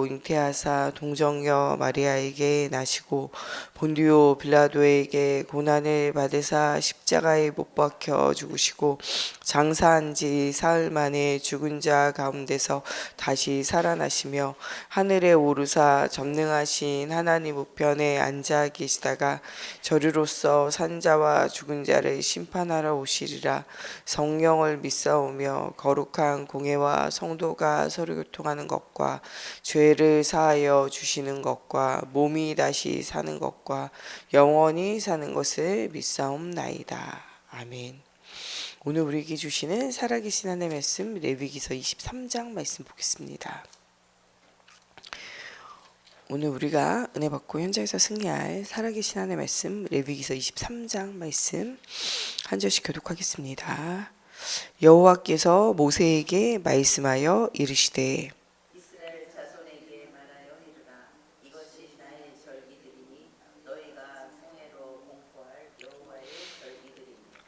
잉태하사 동정녀 마리아에게 나시고 본디오 빌라도에게 고난을 받으사 십자가에 못 박혀 죽으시고 장사한 지 사흘 만에 죽은 자 가운데서 다시 살아나시며 하늘에 오르사 전능하신 하나님 우편에 앉아 계시다가 저리로서 산 자와 죽은 자를 심판하러 오시리라. 성령을 믿사오며 거룩한 공회와 성도가 서로 교통하는 것과 죄를 사하여 주시는 것과 몸이 다시 사는 것과 영원히 사는 것을 믿사옵나이다. 아멘. 오늘 우리에게 주시는 살아계신 하나님의 말씀 레위기서 23장 말씀 보겠습니다. 오늘 우리가 은혜 받고 현장에서 승리할 살아계신 하나님의 말씀 레위기서 23장 말씀 한 절씩 교독하겠습니다. 여호와께서 모세에게 말씀하여 이르시되 이스라엘 자손에게 말하여 이르라. 이것이 나의 절기들이니 너희가 성회로 공포할 여호와의 절기들입니다.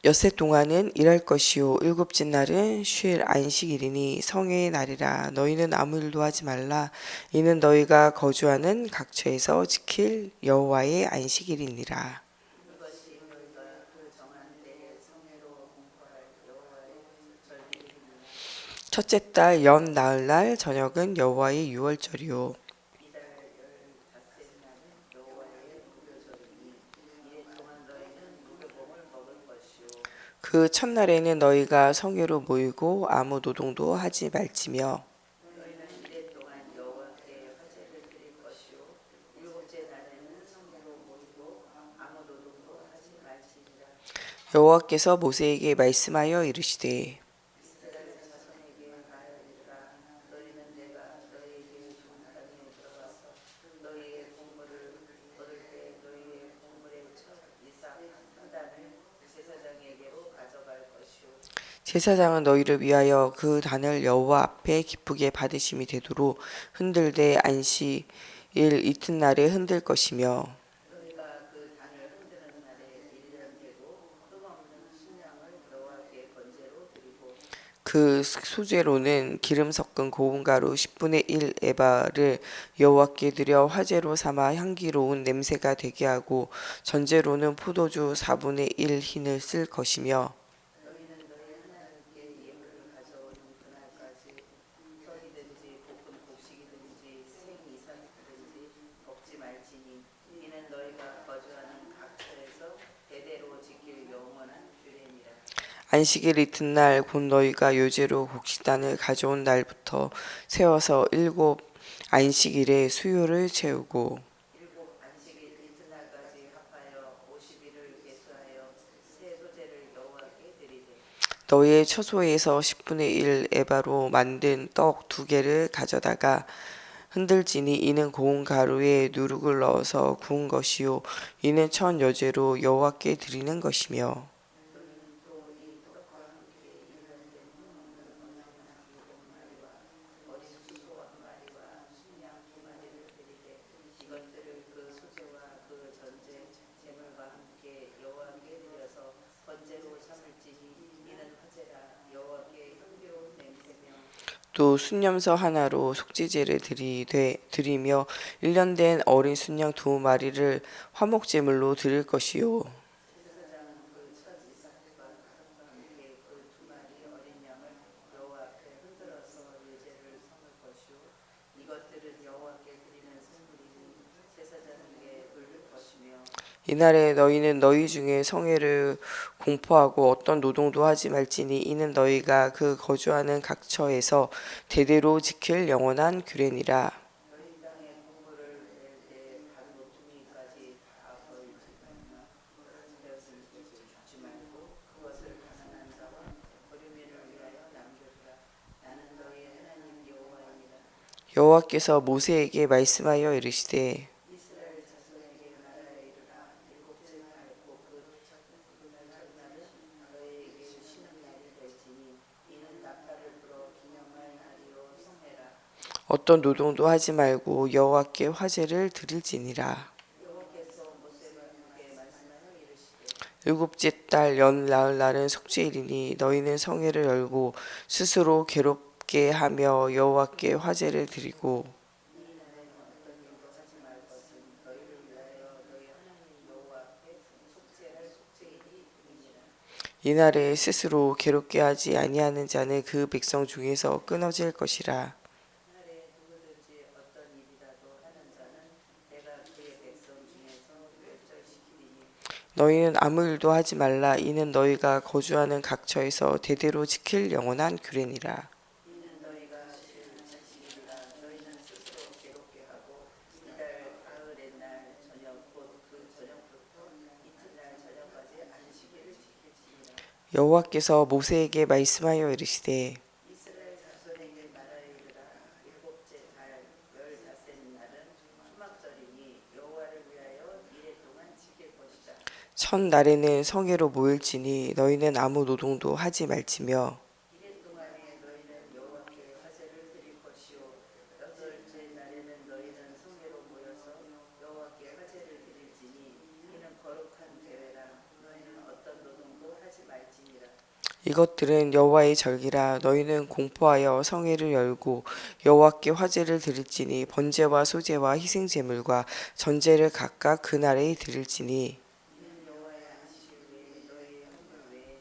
엿새 동안은 일할 것이요 일곱째 날은 쉴 안식일이니 성회의 날이라. 너희는 아무 일도 하지 말라. 이는 너희가 거주하는 각처에서 지킬 여호와의 안식일이니라. 이것이 너희가 그 정한 때에 성회로 공포할 여호와의 절기들입니다. 첫째 달 연 나흘날 저녁은 여호와의 유월절이요 이달 15날은 여호와의 무교절이니 이래 동안 너희는 무교복을 먹을 것이요 그 첫날에는 너희가 성회로 모이고 아무 노동도 하지 말지며 너희는 이래 동안 여호와께 화제를 드릴 것이요 일곱째 날에는 성회로 모이고 아무 노동도 하지 말지니라. 여호와께서 모세에게 말씀하여 이르시되 이스라엘 자손에게 말하리라. 너희는 내가 너희에게 준 땅에 들어가서 너희의 곡물을 얻을 때 너희의 곡물의 첫 이삭 한 단을 제사장에게로 가져갈 것이요 제사장은 너희를 위하여 그 단을 여호와 앞에 기쁘게 받으심이 되도록 흔들되 안식일 이튿날에 흔들 것이며 너희가 그 단을 흔드는 날에 1년 되고 흠없는 순양을 여호와께 번제로 드리고 그 소재로는 기름 섞은 고운 가루 10분의 1 에바를 여호와께 드려 화제로 삼아 향기로운 냄새가 되게 하고 전제로는 포도주 4분의 1 흰을 쓸 것이며 너희는 너희 하나님께 예물을 가져오는 그날까지 떡이든지 볶은 곡식이든지 생이삭이든지 먹지 말지니 이는 너희가 거주하는 각처에서 대대로 지킬 영원한 규례니라. 안식일 이튿날 곧 너희가 요제로 곡식단을 가져온 날부터 세워서 7 안식일에 수요를 채우고 일곱 안식일 이튿날까지 합하여 50일을 계수하여 새 소재를 여호와께 드리되 너희의 처소에서 10분의 1 에바로 만든 떡 2개를 가져다가 흔들지니 이는 고운 가루에 누룩을 넣어서 구운 것이요 이는 첫 여제로 여호와께 드리는 것이며 또이 떡과 함께 1년 된 흠없는 언양나 7마리와 어린 수소 1마리와 순양 2마리를 드리되 이것들을 그 소재와 그 전제 제물과 함께 여호와께 드려서 번제로 삼을지니 이는 화제라. 여호와께 향기로운 냄새며 또 순념서 하나로 속죄제를 드리며 1년 된 어린 순양 2마리를 화목제물로 드릴 것이요 제사장은 그 첫 이삭과 가족과 함께 그 2마리 어린 양을 여호와 앞에 흔들어서 예제를 삼을 것이요 이것들은 여호와께 드리는 선물이니 제사장에게 돌릴 것이며 이날에 너희는 너희 중에 성회를 공포하고 어떤 노동도 하지 말지니 이는 너희가 그 거주하는 각처에서 대대로 지킬 영원한 규례니라. 너희 땅에 곡물을 낼 때 반 모퉁이까지 다 버리지 말며 되었으니 죽지 말고 그것을 가난한 자와 거류민을 위하여 남겨두라. 나는 너희 하나님 여호와이니라. 여호와께서 모세에게 말씀하여 이르시되 이스라엘 자손에게 말하여 이르라. 일곱째 날 곧 그 첫날은 너희에게 쉬는 날이 될지니 이는 나팔을 불어 기념할 날이요 성회라. 어떤 노동도 하지 말고 여호와께 화제를 드릴지니라. 여호와께서 모세와 누게 말씀하여 이르시되 일곱째 달 연 나흘날은 속죄일이니 너희는 성회를 열고 스스로 괴롭게 하며 여호와께 화제를 드리고 이날에 스스로 괴롭게 하지 아니하는 자는 그 백성 중에서 끊어질 것이라. 그날에 누구든지 어떤 일이라도 하는 자는 내가 그의 백성 중에서 멸절시키리니 너희는 아무 일도 하지 말라. 이는 너희가 거주하는 각처에서 대대로 지킬 영원한 규례니라. 이는 너희가 지키리라. 너희는 스스로 괴롭게 하고 이달 가을의 날 저녁 곧 그 저녁부터 이튿날 저녁까지 안식일을 지킬지니라. 여호와께서 모세에게 말씀하여 이르시되 이스라엘 자손에게 말하이르라. 일곱째 달 열다섯 날은 초막절이니 여호와를 위하여 이래 동안 지킬 것이다. 첫날에는 성회로 모일지니 너희는 아무 노동도 하지 말지며 이래 동안에 너희는 여호와께 화제를 드릴 것이요 여덟째 날에는 너희는 성회로 모여서 여호와께 화제를 드릴지니 이는 거룩한 대회라. 너희는 어떤 노동도 하지 말지니라. 이것들은 여호와의 절기라. 너희는 공포하여 성회를 열고 여호와께 화제를 드릴지니 번제와 소제와 희생 제물과 전제를 각각 그날에 드릴지니 이는 여호와의 안식 외에 너희의 헌물 외에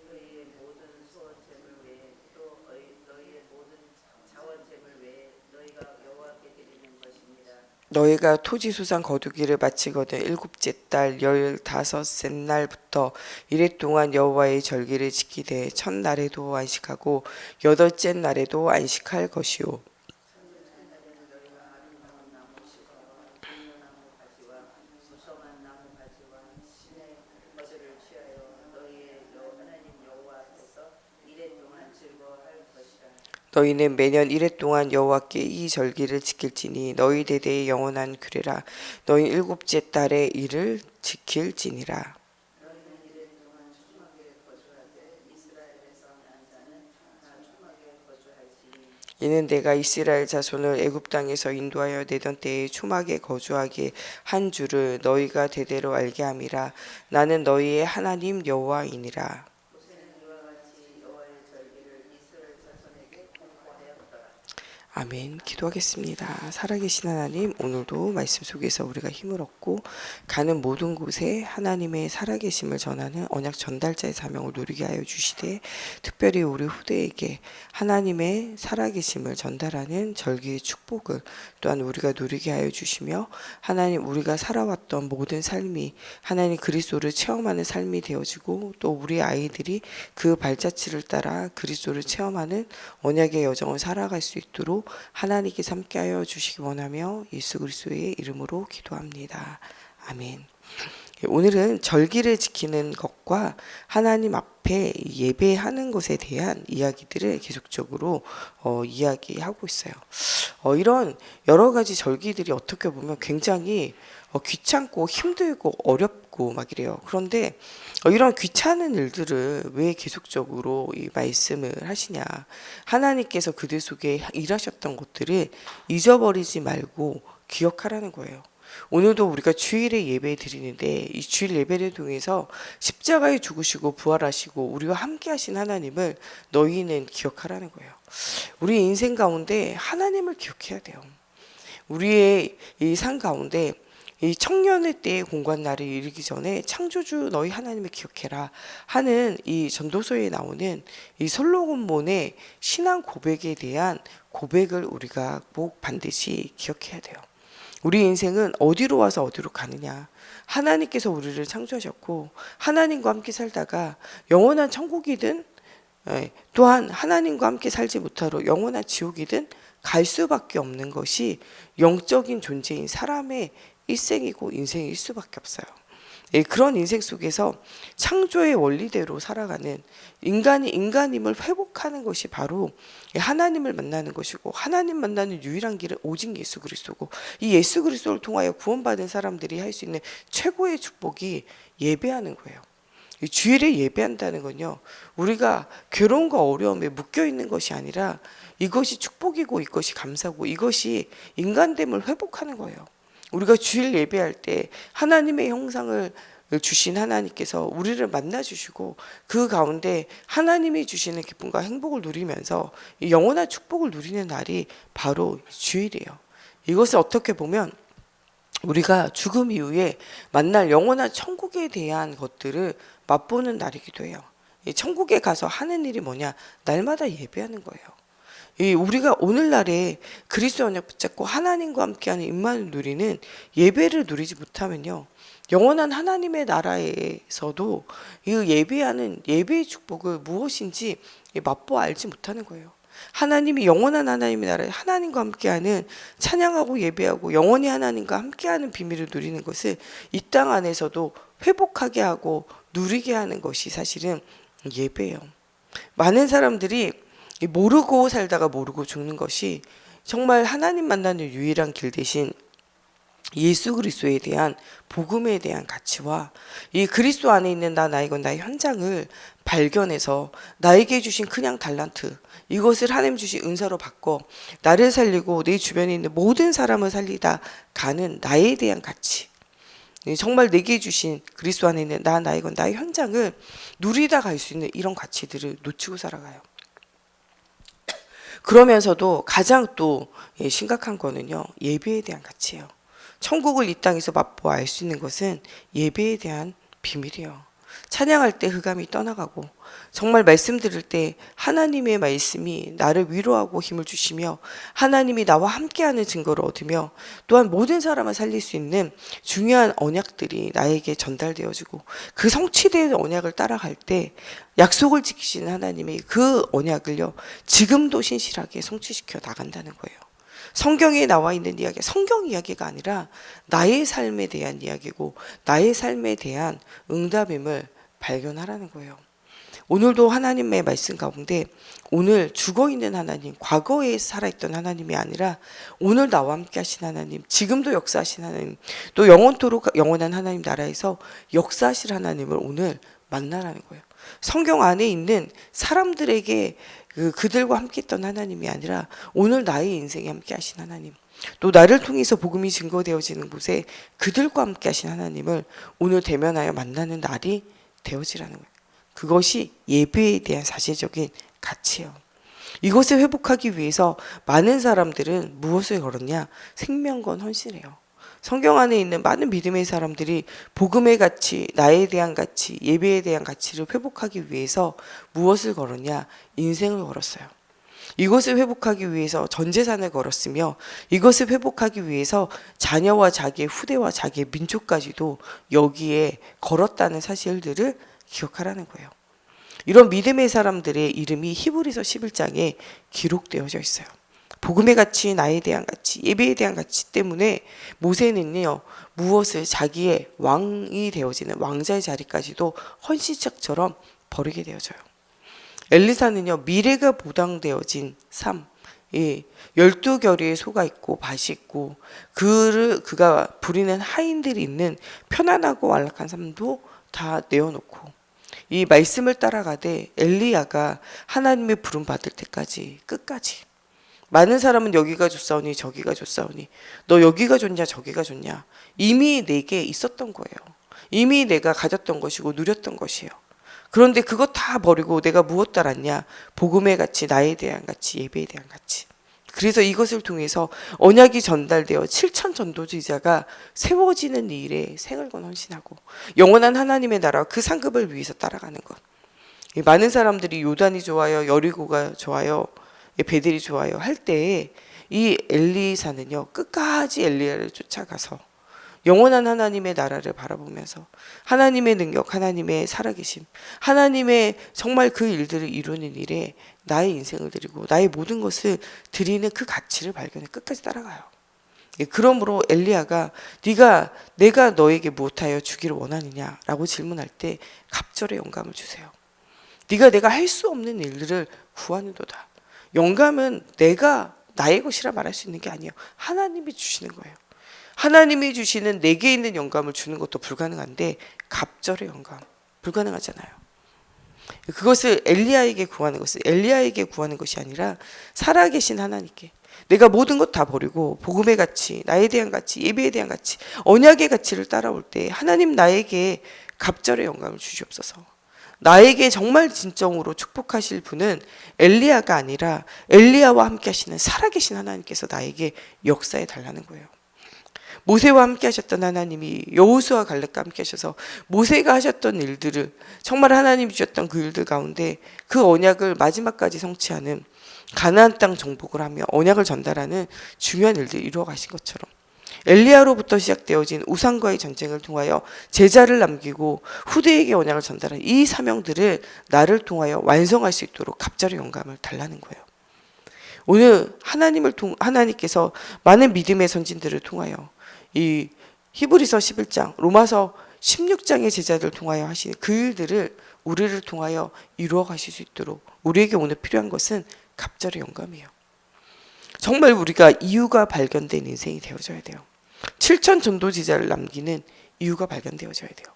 너희의 모든 소원 제물 외에 또 너희의 모든 자원 제물 외에 너희가 여호와께 드리는 것입니다. 너희가 토지 소산 거두기를 마치거든 일곱째 달 열다섯째 날부터 이래 동안 여호와의 절기를 지키되 첫날에도 안식하고 여덟째 날에도 안식할 것이요 첫날에는 너희가 아름다운 나무 시과와 종려나무 가지와 무성한 나무 가지와 신의 것을 취하여 너희의 하나님 여호와 앞에서 이래 동안 즐거워할 것이라. 너희는 매년 이래 동안 여호와께 이 절기를 지킬지니 너희 대대의 영원한 규례라. 너희 일곱째 달에 이를 지킬지니라. 너희는 이래 동안 초막에 거주하되 이스라엘에서 난 자는 다 초막에 거주할지니 이는 내가 이스라엘 자손을 애굽 땅에서 인도하여 내던 때에 초막에 거주하게 한 줄을 너희가 대대로 알게 함이라. 나는 너희의 하나님 여호와이니라. 모세는 이와 같이 여호와의 절기를 이스라엘 자손에게 공포하였더라. 아멘. 기도하겠습니다. 살아계신 하나님, 오늘도 말씀 속에서 우리가 힘을 얻고 가는 모든 곳에 하나님의 살아계심을 전하는 언약 전달자의 사명을 누리게 하여 주시되, 특별히 우리 후대에게 하나님의 살아계심을 전달하는 절기의 축복을 또한 우리가 누리게 하여 주시며, 하나님 우리가 살아왔던 모든 삶이 하나님 그리스도를 체험하는 삶이 되어지고, 또 우리 아이들이 그 발자취를 따라 그리스도를 체험하는 언약의 여정을 살아갈 수 있도록 하나님께서 함께하여 주시기 원하며 예수 그리스도의 이름으로 기도합니다. 아멘. 오늘은 절기를 지키는 것과 하나님 앞에 예배하는 것에 대한 이야기들을 계속적으로 이야기하고 있어요. 이런 여러 가지 절기들이 어떻게 보면 굉장히 귀찮고 힘들고 어렵고 막 이래요. 그런데 이런 귀찮은 일들을 왜 계속적으로 이 말씀을 하시냐. 하나님께서 그들 속에 일하셨던 것들을 잊어버리지 말고 기억하라는 거예요. 오늘도 우리가 주일에 예배 드리는데 이 주일 예배를 통해서 십자가에 죽으시고 부활하시고 우리와 함께 하신 하나님을 너희는 기억하라는 거예요. 우리 인생 가운데 하나님을 기억해야 돼요. 우리의 이 삶 가운데 이 청년의 때의 공관 날을 이르기 전에 창조주 너희 하나님을 기억해라 하는 이 전도서에 나오는 이 솔로몬의 신앙 고백에 대한 고백을 우리가 꼭 반드시 기억해야 돼요. 우리 인생은 어디로 와서 어디로 가느냐. 하나님께서 우리를 창조하셨고 하나님과 함께 살다가 영원한 천국이든 또한 하나님과 함께 살지 못하러 영원한 지옥이든 갈 수밖에 없는 것이 영적인 존재인 사람의 일생이고 인생일 수밖에 없어요. 그런 인생 속에서 창조의 원리대로 살아가는 인간이 인간임을 회복하는 것이 바로 하나님을 만나는 것이고, 하나님 만나는 유일한 길은 오직 예수 그리스도고, 이 예수 그리스도를 통하여 구원받은 사람들이 할 수 있는 최고의 축복이 예배하는 거예요. 주일에 예배한다는 건요, 우리가 괴로움과 어려움에 묶여 있는 것이 아니라 이것이 축복이고 이것이 감사고 이것이 인간됨을 회복하는 거예요. 우리가 주일 예배할 때 하나님의 형상을 주신 하나님께서 우리를 만나주시고 그 가운데 하나님이 주시는 기쁨과 행복을 누리면서 영원한 축복을 누리는 날이 바로 주일이에요. 이것을 어떻게 보면 우리가 죽음 이후에 만날 영원한 천국에 대한 것들을 맛보는 날이기도 해요. 이 천국에 가서 하는 일이 뭐냐? 날마다 예배하는 거예요. 이 우리가 오늘날에 그리스도 언약 붙잡고 하나님과 함께하는 임마누엘 누리는 예배를 누리지 못하면요, 영원한 하나님의 나라에서도 이 예배하는 예배의 축복을 무엇인지 맛보아 알지 못하는 거예요. 하나님이 영원한 하나님의 나라에 하나님과 함께하는 찬양하고 예배하고 영원히 하나님과 함께하는 비밀을 누리는 것을 이 땅 안에서도 회복하게 하고 누리게 하는 것이 사실은 예배예요. 많은 사람들이 모르고 살다가 모르고 죽는 것이 정말 하나님 만나는 유일한 길 대신 예수 그리스도에 대한 복음에 대한 가치와 이 그리스도 안에 있는 나이건 나의 현장을 발견해서 나에게 주신 그냥 달란트, 이것을 하나님 주신 은사로 바꿔 나를 살리고 내 주변에 있는 모든 사람을 살리다 가는 나에 대한 가치, 정말 내게 주신 그리스도 안에 있는 나이건 나의 현장을 누리다 갈 수 있는 이런 가치들을 놓치고 살아가요. 그러면서도 가장 또 심각한 거는요, 예배에 대한 가치예요. 천국을 이 땅에서 맛보아 알 수 있는 것은 예배에 대한 비밀이에요. 찬양할 때 흑암이 떠나가고 정말 말씀 들을 때 하나님의 말씀이 나를 위로하고 힘을 주시며 하나님이 나와 함께하는 증거를 얻으며 또한 모든 사람을 살릴 수 있는 중요한 언약들이 나에게 전달되어지고 그 성취된 언약을 따라갈 때 약속을 지키시는 하나님이 그 언약을요, 지금도 신실하게 성취시켜 나간다는 거예요. 성경에 나와 있는 이야기, 성경 이야기가 아니라 나의 삶에 대한 이야기고 나의 삶에 대한 응답임을 발견하라는 거예요. 오늘도 하나님의 말씀 가운데 오늘 죽어있는 하나님, 과거에 살아있던 하나님이 아니라 오늘 나와 함께 하신 하나님, 지금도 역사하신 하나님, 또 영원토록 영원한 하나님 나라에서 역사하실 하나님을 오늘 만나라는 거예요. 성경 안에 있는 사람들에게 그들과 함께 했던 하나님이 아니라 오늘 나의 인생에 함께 하신 하나님, 또 나를 통해서 복음이 증거되어지는 곳에 그들과 함께 하신 하나님을 오늘 대면하여 만나는 날이 되어지라는 거예요. 그것이 예배에 대한 사실적인 가치예요. 이것을 회복하기 위해서 많은 사람들은 무엇을 걸었냐? 생명건 헌신해요. 성경 안에 있는 많은 믿음의 사람들이 복음의 가치, 나에 대한 가치, 예배에 대한 가치를 회복하기 위해서 무엇을 걸었냐? 인생을 걸었어요. 이것을 회복하기 위해서 전 재산을 걸었으며 이것을 회복하기 위해서 자녀와 자기의 후대와 자기의 민족까지도 여기에 걸었다는 사실들을 기억하라는 거예요. 이런 믿음의 사람들의 이름이 히브리서 11장에 기록되어져 있어요. 복음의 가치, 나에 대한 가치, 예배에 대한 가치 때문에 모세는요, 무엇을 자기의 왕이 되어지는 왕자의 자리까지도 헌신짝처럼 버리게 되어져요. 엘리사는요, 미래가 보장되어진 삶, 12결의의 소가 있고 밭이 있고 그가 부리는 하인들이 있는 편안하고 안락한 삶도 다 내어놓고 이 말씀을 따라가되 엘리야가 하나님의 부름 받을 때까지 끝까지, 많은 사람은 여기가 좋사오니 저기가 좋사오니 너 여기가 좋냐 저기가 좋냐, 이미 내게 있었던 거예요. 이미 내가 가졌던 것이고 누렸던 것이에요. 그런데 그것 다 버리고 내가 무엇 따랐냐? 복음의 가치, 나에 대한 가치, 예배에 대한 가치. 그래서 이것을 통해서 언약이 전달되어 7천 전도지자가 세워지는 일에 생을 건 헌신하고 영원한 하나님의 나라 그 상급을 위해서 따라가는 것. 많은 사람들이 요단이 좋아요, 여리고가 좋아요, 베델이 좋아요 할 때에 이 엘리사는요, 끝까지 엘리야를 쫓아가서 영원한 하나님의 나라를 바라보면서 하나님의 능력, 하나님의 살아계심, 하나님의 정말 그 일들을 이루는 일에 나의 인생을 드리고 나의 모든 것을 드리는 그 가치를 발견해 끝까지 따라가요. 그러므로 엘리야가 내가 너에게 무엇하여 주기를 원하느냐라고 질문할 때 갑절의 영감을 주세요. 내가 할 수 없는 일들을 구하는도다. 영감은 내가 나의 것이라 말할 수 있는 게 아니에요. 하나님이 주시는 거예요. 하나님이 주시는 내게 있는 영감을 주는 것도 불가능한데 갑절의 영감 불가능하잖아요. 그것을 엘리야에게 구하는 것이 아니라 살아계신 하나님께 내가 모든 것 다 버리고 복음의 가치, 나에 대한 가치, 예배에 대한 가치, 언약의 가치를 따라올 때 하나님 나에게 갑절의 영감을 주시옵소서. 나에게 정말 진정으로 축복하실 분은 엘리야가 아니라 엘리야와 함께 하시는 살아계신 하나님께서 나에게 역사해 달라는 거예요. 모세와 함께 하셨던 하나님이 여호수아 갈렙과 함께 하셔서 모세가 하셨던 일들을 정말 하나님이 주셨던 그 일들 가운데 그 언약을 마지막까지 성취하는 가나안 땅 정복을 하며 언약을 전달하는 중요한 일들을 이루어 가신 것처럼 엘리야로부터 시작되어진 우상과의 전쟁을 통하여 제자를 남기고 후대에게 언약을 전달한 이 사명들을 나를 통하여 완성할 수 있도록 갑자기 영감을 달라는 거예요. 오늘 하나님께서 많은 믿음의 선진들을 통하여 이 히브리서 11장, 로마서 16장의 제자들을 통하여 하시는 그 일들을 우리를 통하여 이루어 가실 수 있도록 우리에게 오늘 필요한 것은 갑절의 영감이에요. 정말 우리가 이유가 발견된 인생이 되어져야 돼요. 7천 전도 제자를 남기는 이유가 발견되어져야 돼요.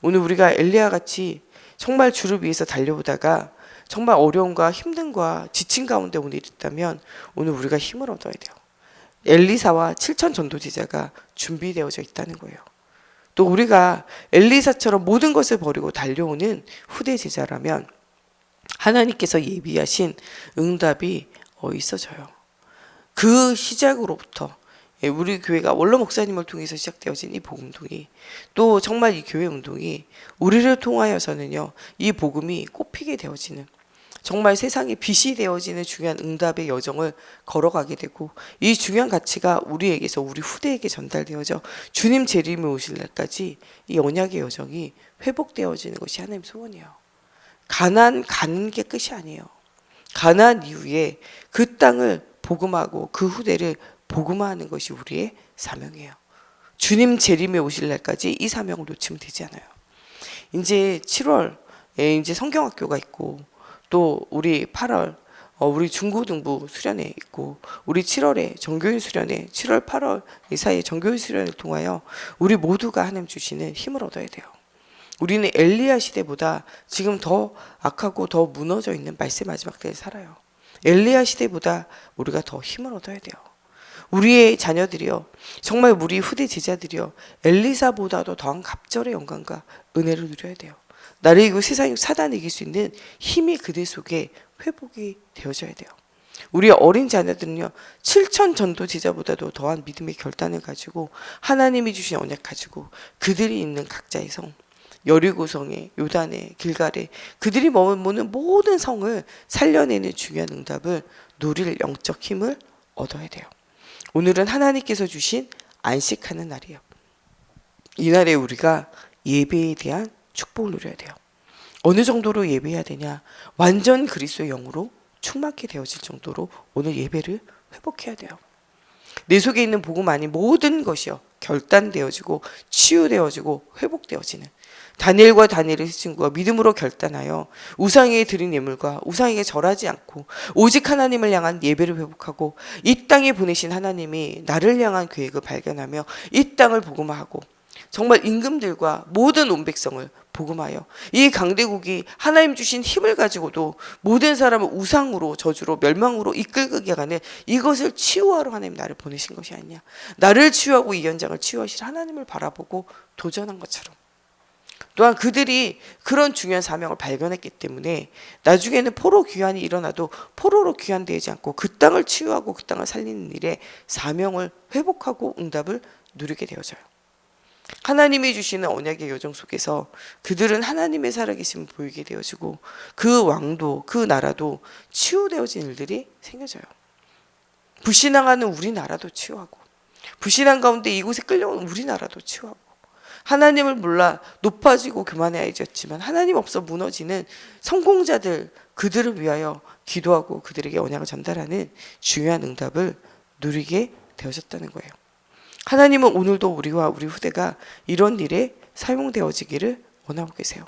오늘 우리가 엘리야 같이 정말 주를 위해서 달려오다가 정말 어려움과 힘듦과 지친 가운데 오늘 있다면 오늘 우리가 힘을 얻어야 돼요. 엘리사와 7천 전도 제자가 준비되어져 있다는 거예요. 또 우리가 엘리사처럼 모든 것을 버리고 달려오는 후대 제자라면 하나님께서 예비하신 응답이 있어져요. 그 시작으로부터 우리 교회가 원로 목사님을 통해서 시작되어진 이 복음동이 또 정말 이 교회 운동이 우리를 통하여서는요 이 복음이 꽃피게 되어지는 정말 세상에 빛이 되어지는 중요한 응답의 여정을 걸어가게 되고 이 중요한 가치가 우리에게서 우리 후대에게 전달되어져 주님 재림이 오실 날까지 이 언약의 여정이 회복되어지는 것이 하나님의 소원이에요. 가나안 가는 게 끝이 아니에요. 가나안 이후에 그 땅을 복음하고 그 후대를 복음화하는 것이 우리의 사명이에요. 주님 재림에 오실 날까지 이 사명을 놓치면 되지 않아요. 이제 7월에 이제 성경학교가 있고 또 우리 8월 우리 중고등부 수련회 있고 우리 7월에 정교인 수련회 7월 8월 이 사이에 정교인 수련회를 통하여 우리 모두가 하나님 주시는 힘을 얻어야 돼요. 우리는 엘리야 시대보다 지금 더 악하고 더 무너져 있는 말세 마지막 때를 살아요. 엘리야 시대보다 우리가 더 힘을 얻어야 돼요. 우리의 자녀들이요 정말 우리 후대 제자들이요 엘리사보다도 더한 갑절의 영광과 은혜를 누려야 돼요. 나를 이기고 세상을 사단을 이길 수 있는 힘이 그들 속에 회복이 되어져야 돼요. 우리 어린 자녀들은요 7천 전도 제자보다도 더한 믿음의 결단을 가지고 하나님이 주신 언약 가지고 그들이 있는 각자의 성 여리고성에 요단에 길갈에 그들이 머무는 모든 성을 살려내는 중요한 응답을 누릴 영적 힘을 얻어야 돼요. 오늘은 하나님께서 주신 안식하는 날이에요. 이날에 우리가 예배에 대한 축복을 누려야 돼요. 어느 정도로 예배해야 되냐? 완전 그리스도의 영으로 충만케 되어질 정도로 오늘 예배를 회복해야 돼요. 내 속에 있는 복음 아닌 모든 것이요 결단되어지고 치유되어지고 회복되어지는 다니엘과 다니엘의 친구가 믿음으로 결단하여 우상에게 드린 예물과 우상에게 절하지 않고 오직 하나님을 향한 예배를 회복하고 이 땅에 보내신 하나님이 나를 향한 계획을 발견하며 이 땅을 복음화하고 정말 임금들과 모든 온 백성을 복음하여 이 강대국이 하나님 주신 힘을 가지고도 모든 사람을 우상으로 저주로 멸망으로 이끌게 가는 이것을 치유하러 하나님 나를 보내신 것이 아니냐. 나를 치유하고 이 현장을 치유하실 하나님을 바라보고 도전한 것처럼 또한 그들이 그런 중요한 사명을 발견했기 때문에 나중에는 포로 귀환이 일어나도 포로로 귀환되지 않고 그 땅을 치유하고 그 땅을 살리는 일에 사명을 회복하고 응답을 누리게 되어져요. 하나님이 주시는 언약의 여정 속에서 그들은 하나님의 살아계심을 보이게 되어지고 그 왕도 그 나라도 치유되어진 일들이 생겨져요. 불신앙하는 우리나라도 치유하고 불신앙 가운데 이곳에 끌려온 우리나라도 치유하고 하나님을 몰라 높아지고 교만해졌지만 하나님 없어 무너지는 성공자들 그들을 위하여 기도하고 그들에게 언약을 전달하는 중요한 응답을 누리게 되어졌다는 거예요. 하나님은 오늘도 우리와 우리 후대가 이런 일에 사용되어지기를 원하고 계세요.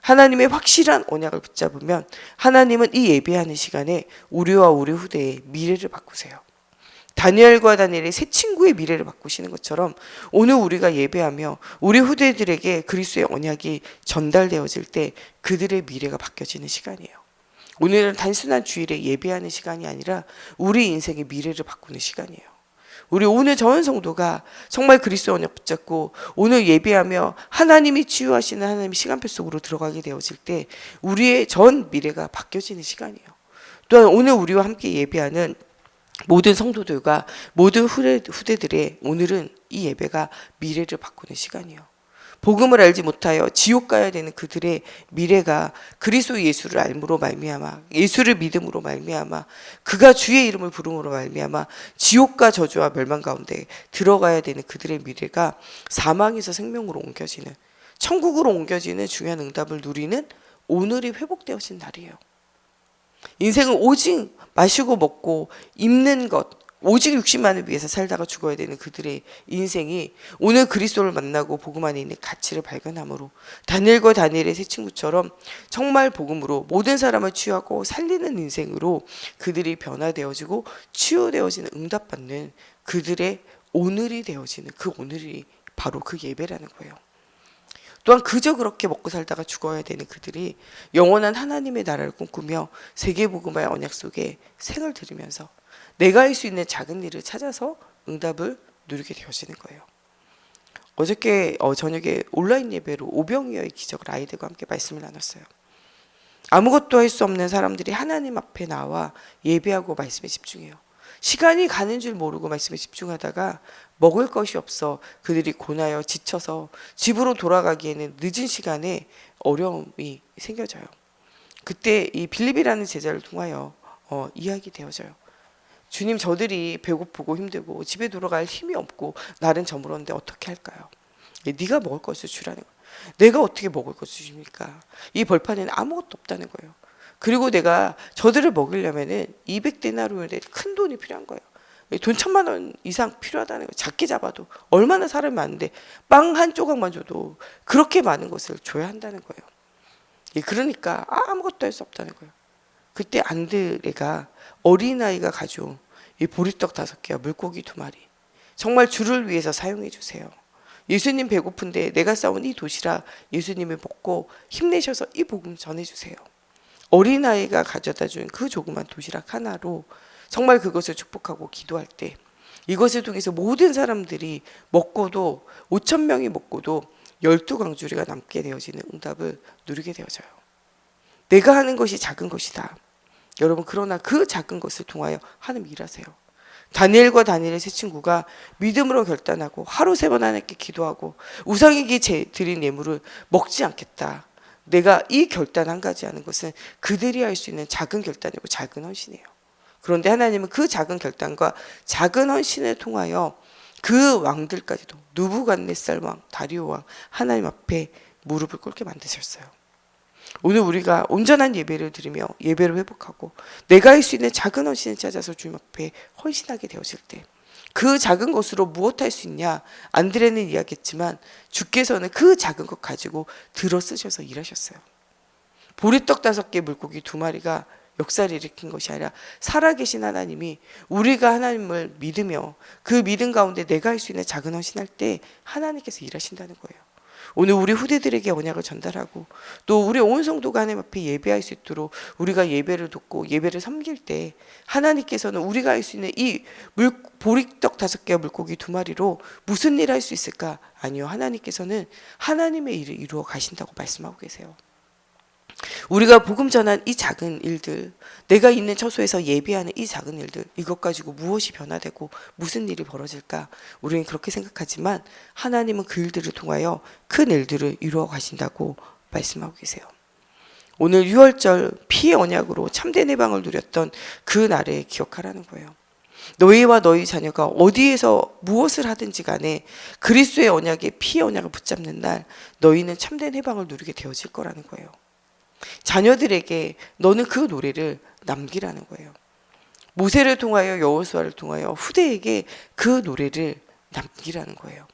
하나님의 확실한 언약을 붙잡으면 하나님은 이 예배하는 시간에 우리와 우리 후대의 미래를 바꾸세요. 다니엘과 다니엘의 새 친구의 미래를 바꾸시는 것처럼 오늘 우리가 예배하며 우리 후대들에게 그리스도의 언약이 전달되어질 때 그들의 미래가 바뀌어지는 시간이에요. 오늘은 단순한 주일에 예배하는 시간이 아니라 우리 인생의 미래를 바꾸는 시간이에요. 우리 오늘 전 성도가 정말 그리스도 언약 붙잡고 오늘 예배하며 하나님이 치유하시는 하나님의 시간표 속으로 들어가게 되어질 때 우리의 전 미래가 바뀌어지는 시간이에요. 또한 오늘 우리와 함께 예배하는 모든 성도들과 모든 후대들의 오늘은 이 예배가 미래를 바꾸는 시간이에요. 복음을 알지 못하여 지옥 가야 되는 그들의 미래가 그리스도 예수를 알므로 말미암아, 예수를 믿음으로 말미암아, 그가 주의 이름을 부름으로 말미암아 지옥과 저주와 멸망 가운데 들어가야 되는 그들의 미래가 사망에서 생명으로 옮겨지는, 천국으로 옮겨지는 중요한 응답을 누리는 오늘이 회복되어진 날이에요. 인생은 오직 마시고 먹고 입는 것, 오직 육신만을 위해서 살다가 죽어야 되는 그들의 인생이 오늘 그리스도를 만나고 복음 안에 있는 가치를 발견함으로 다니엘과 다니엘의 세 친구처럼 정말 복음으로 모든 사람을 치유하고 살리는 인생으로 그들이 변화되어지고 치유되어지는, 응답받는 그들의 오늘이 되어지는, 그 오늘이 바로 그 예배라는 거예요. 또한 그저 그렇게 먹고 살다가 죽어야 되는 그들이 영원한 하나님의 나라를 꿈꾸며 세계복음화의 언약 속에 생을 들이면서 내가 할 수 있는 작은 일을 찾아서 응답을 누리게 되어지는 거예요. 어저께 저녁에 온라인 예배로 오병이어의 기적을 아이들과 함께 말씀을 나눴어요. 아무것도 할 수 없는 사람들이 하나님 앞에 나와 예배하고 말씀에 집중해요. 시간이 가는 줄 모르고 말씀에 집중하다가 먹을 것이 없어 그들이 고나여 지쳐서 집으로 돌아가기에는 늦은 시간에 어려움이 생겨져요. 그때 이 빌립이라는 제자를 통하여 이야기 되어져요. 주님, 저들이 배고프고 힘들고 집에 돌아갈 힘이 없고 날은 저물었는데 어떻게 할까요? 네가 먹을 것을 주라는 거예요. 내가 어떻게 먹을 것을 주십니까? 이 벌판에는 아무것도 없다는 거예요. 그리고 내가 저들을 먹이려면은 200데나리온의 큰 돈이 필요한 거예요. 돈 1,000만 원 이상 필요하다는 거예요. 작게 잡아도 얼마나 사람이 많은데 빵 한 조각만 줘도 그렇게 많은 것을 줘야 한다는 거예요. 그러니까 아무것도 할 수 없다는 거예요. 그때 안드레가, 어린아이가 가져온 이 보리떡 5개와 물고기 2마리, 정말 주를 위해서 사용해 주세요. 예수님 배고픈데 내가 싸운 이 도시락 예수님이 먹고 힘내셔서 이 복음 전해주세요. 어린아이가 가져다 준 그 조그만 도시락 하나로 정말 그것을 축복하고 기도할 때 이것을 통해서 모든 사람들이 먹고도 5,000명이 먹고도 12광주리가 남게 되어지는 응답을 누리게 되어져요. 내가 하는 것이 작은 것이다. 여러분, 그러나 그 작은 것을 통하여 하나님 일하세요. 다니엘과 다니엘의 세 친구가 믿음으로 결단하고 하루 3번 하나님께 기도하고 우상에게 드린 예물을 먹지 않겠다. 내가 이 결단 한 가지 하는 것은 그들이 할 수 있는 작은 결단이고 작은 헌신이에요. 그런데 하나님은 그 작은 결단과 작은 헌신을 통하여 그 왕들까지도, 느부갓네살 왕, 다리오 왕, 하나님 앞에 무릎을 꿇게 만드셨어요. 오늘 우리가 온전한 예배를 드리며 예배를 회복하고 내가 할 수 있는 작은 헌신을 찾아서 주님 앞에 헌신하게 되어질 때 그 작은 것으로 무엇 할 수 있냐? 안드레는 이야기했지만 주께서는 그 작은 것 가지고 들어 쓰셔서 일하셨어요. 보리떡 5개, 물고기 2마리가 역사를 일으킨 것이 아니라 살아계신 하나님이 우리가 하나님을 믿으며 그 믿음 가운데 내가 할 수 있는 작은 헌신할 때 하나님께서 일하신다는 거예요. 오늘 우리 후대들에게 언약을 전달하고 또 우리 온 성도가 하나님 앞에 예배할 수 있도록 우리가 예배를 돕고 예배를 섬길 때 하나님께서는 우리가 할 수 있는 이 보리떡 5개와 물고기 2마리로 무슨 일을 할 수 있을까? 아니요, 하나님께서는 하나님의 일을 이루어 가신다고 말씀하고 계세요. 우리가 복음 전한 이 작은 일들, 내가 있는 처소에서 예배하는 이 작은 일들, 이것 가지고 무엇이 변화되고 무슨 일이 벌어질까? 우리는 그렇게 생각하지만 하나님은 그 일들을 통하여 큰 일들을 이루어 가신다고 말씀하고 계세요. 오늘 6월절 피의 언약으로 참된 해방을 누렸던 그 날을 기억하라는 거예요. 너희와 너희 자녀가 어디에서 무엇을 하든지 간에 그리스도의 언약에 피의 언약을 붙잡는 날 너희는 참된 해방을 누리게 되어질 거라는 거예요. 자녀들에게 너는 그 노래를 남기라는 거예요. 모세를 통하여 여호수아를 통하여 후대에게 그 노래를 남기라는 거예요.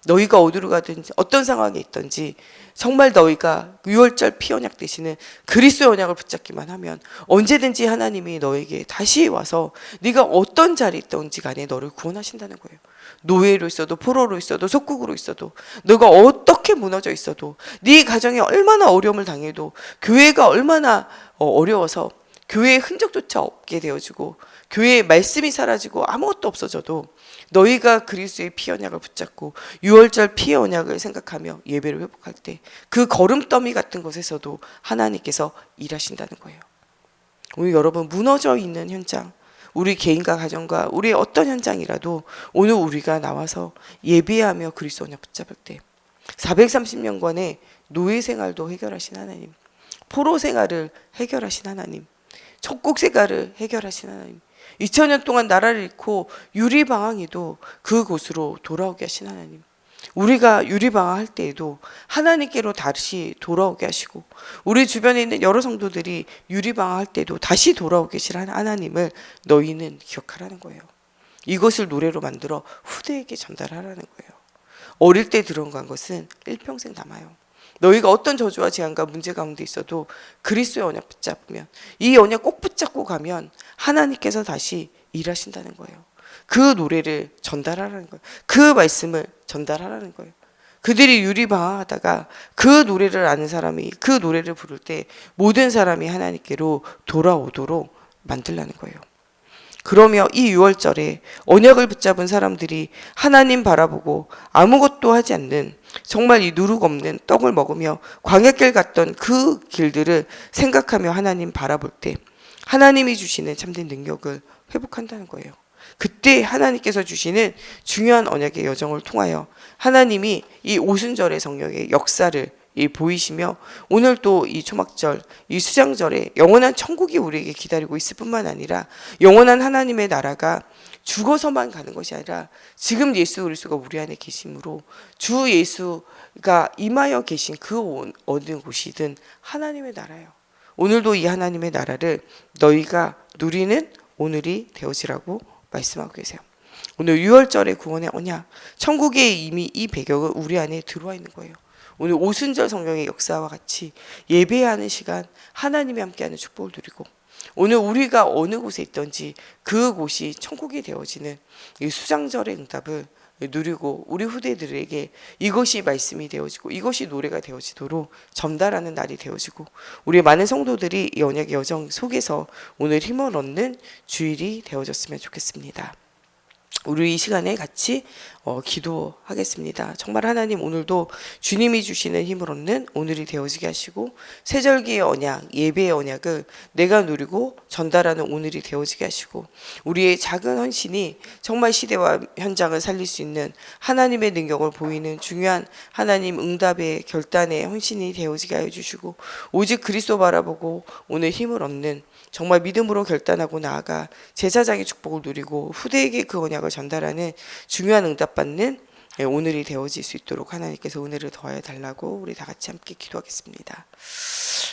너희가 어디로 가든지 어떤 상황에 있든지 정말 너희가 6월절 피언약 되시는 그리스도의 언약을 붙잡기만 하면 언제든지 하나님이 너에게 다시 와서 네가 어떤 자리에 있든지 간에 너를 구원하신다는 거예요. 노예로 있어도 포로로 있어도 속국으로 있어도 너가 어떻게 무너져 있어도 네 가정에 얼마나 어려움을 당해도 교회가 얼마나 어려워서 교회의 흔적조차 없게 되어지고 교회의 말씀이 사라지고 아무것도 없어져도 너희가 그리스도의 피 언약을 붙잡고 6월절 피의 언약을 생각하며 예배를 회복할 때 그 거름더미 같은 곳에서도 하나님께서 일하신다는 거예요. 오늘 여러분 무너져 있는 현장, 우리 개인과 가정과 우리의 어떤 현장이라도 오늘 우리가 나와서 예배하며 그리스도 언약 붙잡을 때 430년간의 노예 생활도 해결하신 하나님, 포로 생활을 해결하신 하나님, 천국 생활을 해결하신 하나님, 2000년 동안 나라를 잃고 유리방황에도 그곳으로 돌아오게 하신 하나님, 우리가 유리방황할 때에도 하나님께로 다시 돌아오게 하시고 우리 주변에 있는 여러 성도들이 유리방황할 때도 다시 돌아오게 계신 하나님을 너희는 기억하라는 거예요. 이것을 노래로 만들어 후대에게 전달하라는 거예요. 어릴 때 들어간 것은 일평생 남아요. 너희가 어떤 저주와 재앙과 문제 가운데 있어도 그리스도의 언약 붙잡으면, 이 언약 꼭 붙잡고 가면 하나님께서 다시 일하신다는 거예요. 그 노래를 전달하라는 거예요. 그 말씀을 전달하라는 거예요. 그들이 유리방황하다가 그 노래를 아는 사람이 그 노래를 부를 때 모든 사람이 하나님께로 돌아오도록 만들라는 거예요. 그러며 이 6월절에 언약을 붙잡은 사람들이 하나님 바라보고 아무것도 하지 않는, 정말 이 누룩 없는 떡을 먹으며 광야길 갔던 그 길들을 생각하며 하나님 바라볼 때 하나님이 주시는 참된 능력을 회복한다는 거예요. 그때 하나님께서 주시는 중요한 언약의 여정을 통하여 하나님이 이 오순절의 성령의 역사를 보이시며 오늘 또 이 초막절, 이 수장절에 영원한 천국이 우리에게 기다리고 있을 뿐만 아니라 영원한 하나님의 나라가 죽어서만 가는 것이 아니라 지금 예수 그리스도가 우리 안에 계심으로 주 예수가 임하여 계신 그 어느 곳이든 하나님의 나라예요. 오늘도 이 하나님의 나라를 너희가 누리는 오늘이 되어지라고 말씀하고 계세요. 오늘 6월절의 구원의 언약, 천국에 이미 이 배경은 우리 안에 들어와 있는 거예요. 오늘 오순절 성령의 역사와 같이 예배하는 시간, 하나님이 함께하는 축복을 누리고 오늘 우리가 어느 곳에 있든지 그곳이 천국이 되어지는 이 수장절의 응답을 누리고 우리 후대들에게 이것이 말씀이 되어지고 이것이 노래가 되어지도록 전달하는 날이 되어지고 우리 많은 성도들이 이 언약의 여정 속에서 오늘 힘을 얻는 주일이 되어졌으면 좋겠습니다. 우리 이 시간에 같이 기도하겠습니다. 정말 하나님, 오늘도 주님이 주시는 힘을 얻는 오늘이 되어지게 하시고 세절기의 언약, 예배의 언약을 내가 누리고 전달하는 오늘이 되어지게 하시고 우리의 작은 헌신이 정말 시대와 현장을 살릴 수 있는 하나님의 능력을 보이는 중요한 하나님 응답의 결단의 헌신이 되어지게 하여 주시고 오직 그리스도 바라보고 오늘 힘을 얻는 정말 믿음으로 결단하고 나아가 제사장의 축복을 누리고 후대에게 그 언약을 전달하는 중요한 응답받는 오늘이 되어질 수 있도록 하나님께서 은혜를 더하여 달라고 우리 다 같이 함께 기도하겠습니다.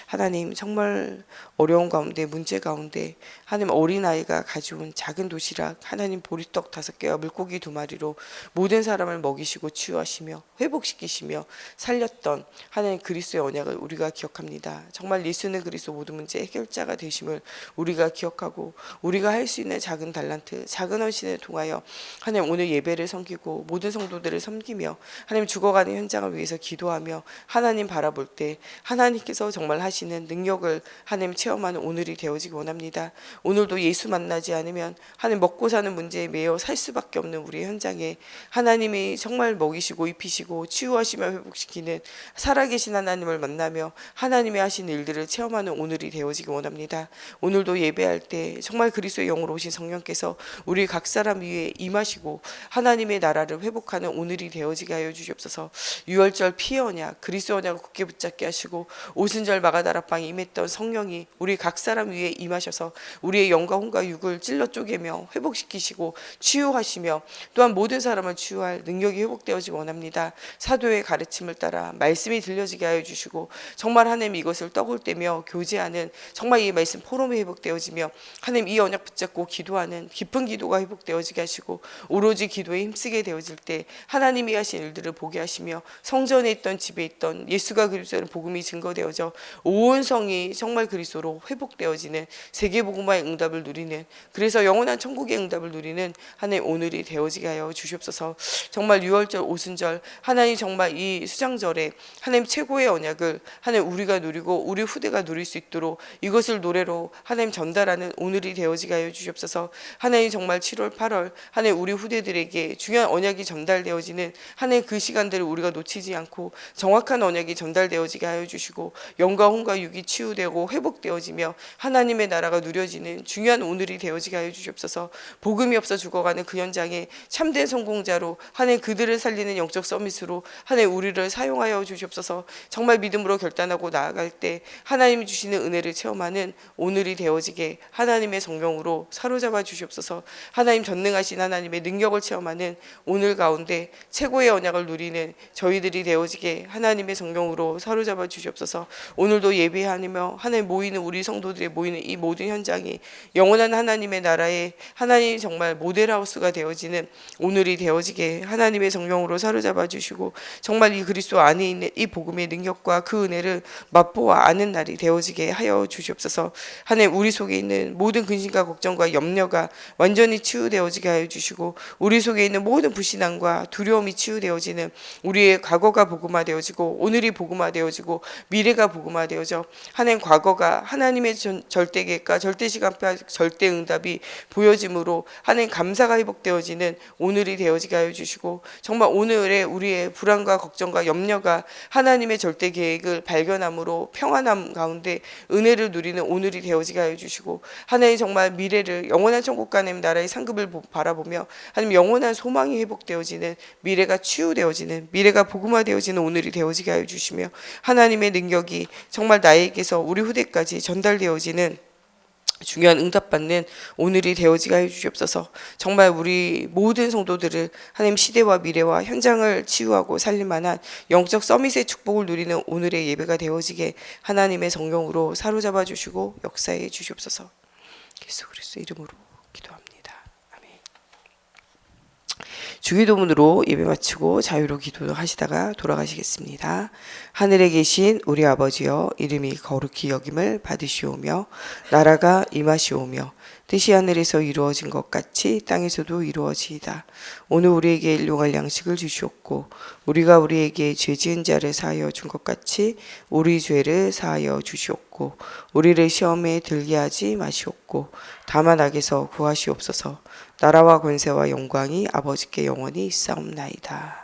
하나님, 정말 어려운 가운데, 문제 가운데 하나님 어린아이가 가져온 작은 도시락, 하나님 보리떡 5개와 물고기 2마리로 모든 사람을 먹이시고 치유하시며 회복시키시며 살렸던 하나님 그리스도의 언약을 우리가 기억합니다. 정말 예수는 그리스도 모든 문제 해결자가 되심을 우리가 기억하고 우리가 할 수 있는 작은 달란트, 작은 헌신을 통하여 하나님 오늘 예배를 섬기고 모든 성도들을 섬기며 하나님 죽어가는 현장을 위해서 기도하며 하나님 바라볼 때 하나님께서 정말 하시는 능력을 하나님 체험하는 오늘이 되어지기 원합니다. 오늘도 예수 만나지 않으면 하나님 먹고 사는 문제에 매여 살 수밖에 없는 우리 현장에 하나님이 정말 먹이시고 입히시고 치유하시며 회복시키는 살아계신 하나님을 만나며 하나님이 하신 일들을 체험하는 오늘이 되어지기 원합니다. 오늘도 예배할 때 정말 그리스도의 영으로 오신 성령께서 우리 각 사람 위에 임하시고 하나님의 나라를 회복하는 오늘이 되어지게 하여 주시옵소서. 6월절 피의 언약, 그리스도 언약을 굳게 붙잡게 하시고 오순절 마가다락방에 임했던 성령이 우리 각 사람 위에 임하셔서 우리의 영과 혼과 육을 찔러 쪼개며 회복시키시고 치유하시며 또한 모든 사람을 치유할 능력이 회복되어지기 원합니다. 사도의 가르침을 따라 말씀이 들려지게 하여 주시고 정말 하나님 이것을 떡을 떼며 교제하는 정말 이 말씀 포럼이 회복되어지며 하나님 이 언약 붙잡고 기도하는 깊은 기도가 회복되어지게 하시고 오로지 기도에 힘쓰게 되어질 때 하나님이 하신 일들을 보게 하시며 성전에 있던 집에 있던 예수가 그리스도의 복음이 증거되어져 온 성이 정말 그리스도로 회복되어지는 세계복음화의 응답을 누리는, 그래서 영원한 천국의 응답을 누리는 하나님 오늘이 되어지게 하여 주시옵소서. 정말 6월절 오순절 하나님 정말 이 수장절에 하나님 최고의 언약을 하나님 우리가 누리고 우리 후대가 누릴 수 있도록 이것을 노래로 하나님 전달하는 오늘이 되어지게 하여 주시옵소서. 하나님 정말 7월 8월 하나님 우리 후대들에게 중요한 언약이 전달되어지는 하나님 그 시간들을 우리가 놓치지 않고 정확한 언약이 전달되어지게 하여 주시고 영과 삶과 육이 치유되고 회복되어지며 하나님의 나라가 누려지는 중요한 오늘이 되어지게 하여 주시옵소서. 복음이 없어 죽어가는 그 현장에 참된 성공자로 하나님 그들을 살리는 영적 서밋으로 하나님 우리를 사용하여 주시옵소서. 정말 믿음으로 결단하고 나아갈 때 하나님이 주시는 은혜를 체험하는 오늘이 되어지게 하나님의 성령으로 사로잡아 주시옵소서. 하나님 전능하신 하나님의 능력을 체험하는 오늘 가운데 최고의 언약을 누리는 저희들이 되어지게 하나님의 성령으로 사로잡아 주시옵소서. 오늘도 예배하며 하나님 모이는 우리 성도들의 모이는 이 모든 현장이 영원한 하나님의 나라에 하나님 정말 모델하우스가 되어지는 오늘이 되어지게 하나님의 성령으로 사로잡아 주시고 정말 이 그리스도 안에 있는 이 복음의 능력과 그 은혜를 맛보아 아는 날이 되어지게 하여 주시옵소서. 하나님 우리 속에 있는 모든 근심과 걱정과 염려가 완전히 치유되어지게 하여 주시고 우리 속에 있는 모든 불신앙과 두려움이 치유되어지는 우리의 과거가 복음화되어지고 오늘이 복음화되어지고 미래가 복음화되어져 하나님 과거가 하나님의 절대 계획과 절대 시간표 절대 응답이 보여짐으로 하나님 감사가 회복되어지는 오늘이 되어지게 하여 주시고 정말 오늘의 우리의 불안과 걱정과 염려가 하나님의 절대 계획을 발견함으로 평안함 가운데 은혜를 누리는 오늘이 되어지게 하여 주시고 하나님 정말 미래를 영원한 천국과 하나님 나라의 상급을 바라보며 하나님 영원한 소망이 회복되어지는 미래가 치유되어지는 미래가 복음화되어지는 오늘이 되어지게 하여 주시며 하나님의 능력이 정말 나에게서 우리 후대까지 전달되어지는 중요한 응답받는 오늘이 되어지게 하여 주시옵소서. 정말 우리 모든 성도들을 하나님 시대와 미래와 현장을 치유하고 살릴 만한 영적 서밋의 축복을 누리는 오늘의 예배가 되어지게 하나님의 성령으로 사로잡아 주시고 역사해 주시옵소서. 예수 그리스도 이름으로 기도합니다. 아멘. 주기도문으로 예배 마치고 자유로 기도하시다가 돌아가시겠습니다. 하늘에 계신 우리 아버지여 이름이 거룩히 여김을 받으시오며 나라가 임하시오며 뜻이 하늘에서 이루어진 것 같이 땅에서도 이루어지이다. 오늘 우리에게 일용할 양식을 주시옵고 우리가 우리에게 죄 지은 자를 사하여 준 것 같이 우리 죄를 사하여 주시옵고 우리를 시험에 들게 하지 마시옵고 다만 악에서 구하시옵소서. 나라와 권세와 영광이 아버지께 영원히 있사옵나이다.